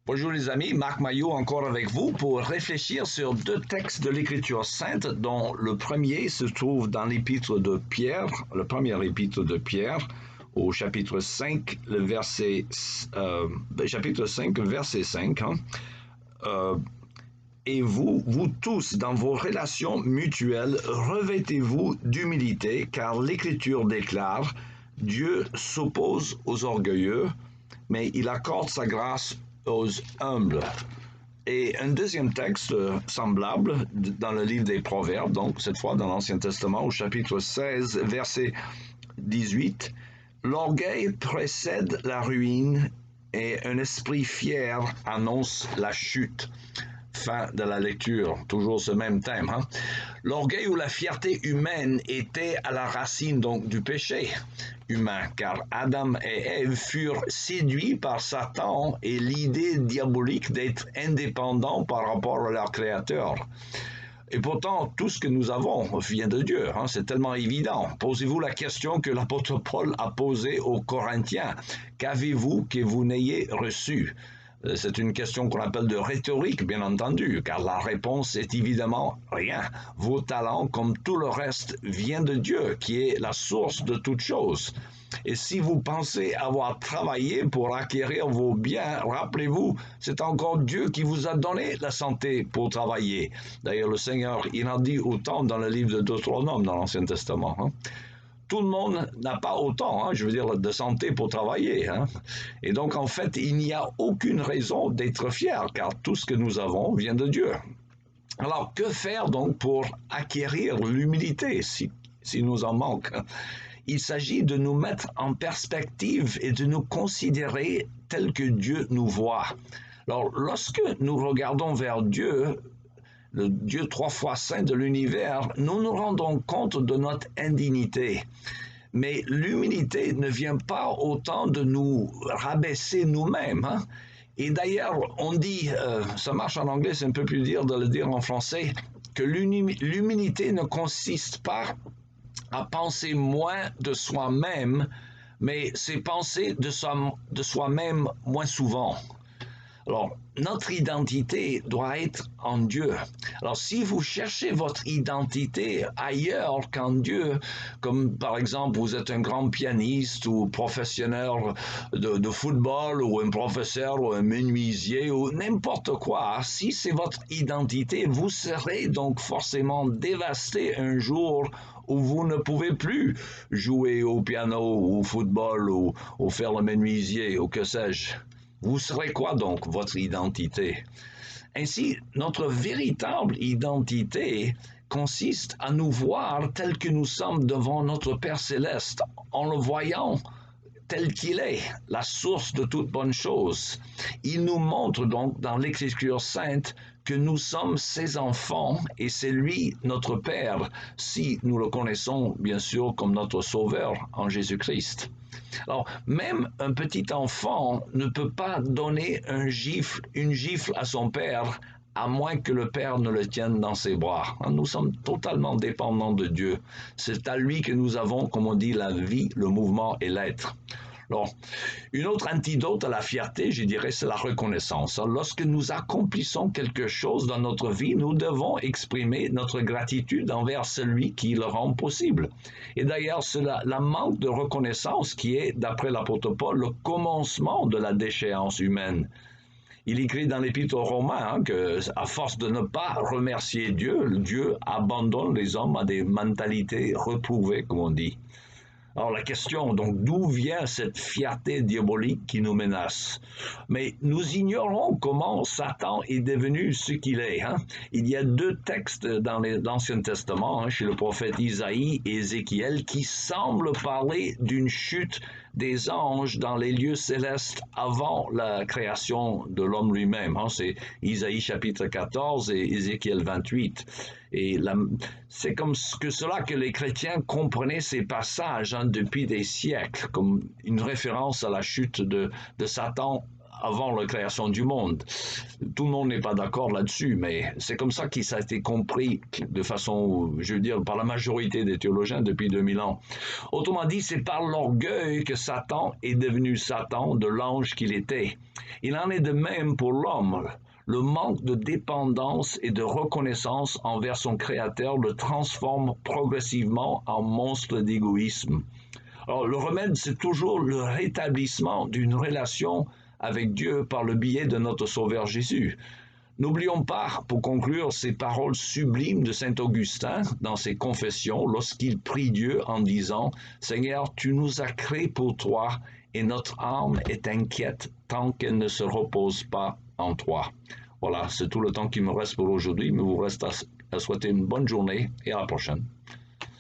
Bonjour les amis, Marc Maillot encore avec vous pour réfléchir sur deux textes de l'Écriture sainte dont le premier se trouve dans l'épître de Pierre, le premier épître de Pierre, au chapitre 5, chapitre 5, verset 5. Et vous tous, dans vos relations mutuelles, revêtez-vous d'humilité, car l'Écriture déclare « Dieu s'oppose aux orgueilleux, mais il accorde sa grâce aux humbles ». Et un deuxième texte semblable dans le livre des Proverbes, donc cette fois dans l'Ancien Testament, au chapitre 16, verset 18, « L'orgueil précède la ruine et un esprit fier annonce la chute ». Fin de la lecture, toujours ce même thème. L'orgueil ou la fierté humaine était à la racine donc du péché humain, car Adam et Ève furent séduits par Satan et l'idée diabolique d'être indépendants par rapport à leur Créateur. Et pourtant, tout ce que nous avons vient de Dieu, c'est tellement évident. Posez-vous la question que l'apôtre Paul a posée aux Corinthiens. Qu'avez-vous que vous n'ayez reçu ? C'est une question qu'on appelle de rhétorique, bien entendu, car la réponse est évidemment rien. Vos talents, comme tout le reste, viennent de Dieu, qui est la source de toutes choses. Et si vous pensez avoir travaillé pour acquérir vos biens, rappelez-vous, c'est encore Dieu qui vous a donné la santé pour travailler. D'ailleurs, le Seigneur, il en dit autant dans le livre de Deutéronome, dans l'Ancien Testament. Tout le monde n'a pas autant, de santé pour travailler. Et donc, en fait, il n'y a aucune raison d'être fier, car tout ce que nous avons vient de Dieu. Alors, que faire donc pour acquérir l'humilité, si nous en manque ? Il s'agit de nous mettre en perspective et de nous considérer tel que Dieu nous voit. Alors, lorsque nous regardons vers Dieu, le Dieu trois fois saint de l'univers, nous nous rendons compte de notre indignité. Mais l'humilité ne vient pas autant de nous rabaisser nous-mêmes. Et d'ailleurs, on dit, ça marche en anglais, c'est un peu plus dur de le dire en français, que l'humilité ne consiste pas à penser moins de soi-même, mais c'est penser de soi-même moins souvent. Alors, notre identité doit être en Dieu. Alors, si vous cherchez votre identité ailleurs qu'en Dieu, comme par exemple vous êtes un grand pianiste ou professionnel de football ou un professeur ou un menuisier ou n'importe quoi, si c'est votre identité, vous serez donc forcément dévasté un jour où vous ne pouvez plus jouer au piano ou au football ou faire le menuisier ou que sais-je. Vous serez quoi donc, votre identité? Ainsi, notre véritable identité consiste à nous voir tels que nous sommes devant notre Père céleste, en le voyant tel qu'il est, la source de toute bonne chose. Il nous montre donc dans l'Écriture sainte que nous sommes ses enfants et c'est lui notre Père, si nous le connaissons bien sûr comme notre Sauveur en Jésus-Christ. Alors, même un petit enfant ne peut pas donner une gifle à son père, à moins que le père ne le tienne dans ses bras. Nous sommes totalement dépendants de Dieu. C'est à lui que nous avons, comme on dit, la vie, le mouvement et l'être. Alors, une autre antidote à la fierté, je dirais, c'est la reconnaissance. Lorsque nous accomplissons quelque chose dans notre vie, nous devons exprimer notre gratitude envers celui qui le rend possible. Et d'ailleurs, c'est la manque de reconnaissance qui est, d'après l'apôtre Paul, le commencement de la déchéance humaine. Il écrit dans l'Épître aux Romains que, à force de ne pas remercier Dieu, Dieu abandonne les hommes à des mentalités reprouvées, comme on dit. Alors la question, donc, d'où vient cette fierté diabolique qui nous menace? Mais nous ignorons comment Satan est devenu ce qu'il est. Il y a deux textes dans l'Ancien Testament, chez le prophète Isaïe et Ézéchiel, qui semblent parler d'une chute des anges dans les lieux célestes avant la création de l'homme lui-même. C'est Isaïe chapitre 14 et Ézéchiel 28. Et c'est comme cela que les chrétiens comprenaient ces passages depuis des siècles, comme une référence à la chute de Satan avant la création du monde. Tout le monde n'est pas d'accord là-dessus, mais c'est comme ça que ça a été compris de façon, je veux dire, par la majorité des théologiens depuis 2000 ans. Autrement dit, c'est par l'orgueil que Satan est devenu Satan de l'ange qu'il était. Il en est de même pour l'homme. Le manque de dépendance et de reconnaissance envers son Créateur le transforme progressivement en monstre d'égoïsme. Alors, le remède, c'est toujours le rétablissement d'une relation avec Dieu par le biais de notre Sauveur Jésus. N'oublions pas, pour conclure, ces paroles sublimes de saint Augustin dans ses confessions lorsqu'il prie Dieu en disant « Seigneur, tu nous as créés pour toi et notre âme est inquiète tant qu'elle ne se repose pas en toi. » Voilà, c'est tout le temps qu'il me reste pour aujourd'hui, mais il vous reste à souhaiter une bonne journée et à la prochaine.